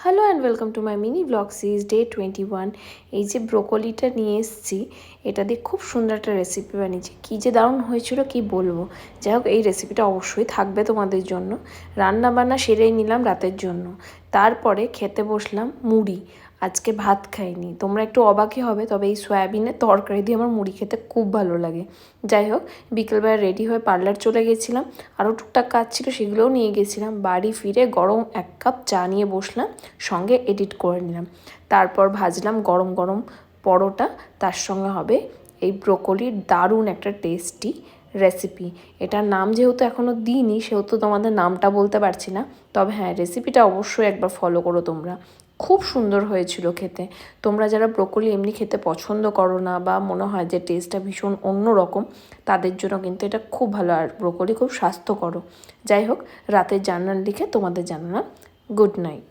Hello and welcome to my mini blog series day 21। এই যে ব্রোকলিটা নিয়ে এসেছি, এটা দিয়ে খুব সুন্দর একটা রেসিপি বানিয়েছি। কী যে দারুণ হয়েছিল কি বলবো। যাই হোক, এই রেসিপিটা অবশ্যই থাকবে তোমাদের জন্য। রান্না বান্না সেরেই নিলাম রাতের জন্য, তারপরে খেতে বসলাম মুড়ি। আজকে ভাত খাইনি, তোমরা একটু অবাকই হবে, তবে এই সয়াবিনের তরকারি দিয়ে আমার মুড়ি খেতে খুব ভালো লাগে। যাই হোক, বিকেলবেলা রেডি হয়ে পার্লার চলে গেছিলাম, আরও টুকটাক কাজ ছিল সেগুলোও নিয়ে গেছিলাম। বাড়ি ফিরে গরম 1 কাপ চা নিয়ে বসলাম, সঙ্গে এডিট করে নিলাম। তারপর ভাজলাম গরম গরম পরোটা, তার সঙ্গে হবে এই ব্রোকলির দারুণ একটা টেস্টি রেসিপি। এটার নাম যেহেতু এখনও দিইনি, সেহেতু তোমাদের নামটা বলতে পারছি না। তবে হ্যাঁ, রেসিপিটা অবশ্যই একবার ফলো করো তোমরা। খুব সুন্দর হয়েছিল খেতে। তোমরা যারা ব্রোকলি এমনি খেতে পছন্দ করো না, বা মনে হয় যে টেস্টটা ভীষণ অন্য রকম, তাদের জন্য কিন্তু এটা খুব ভালো। আর ব্রোকলি খুব স্বাস্থ্যকর। যাই হোক, রাতের জার্নাল লিখে তোমাদের জানালাম। Good night.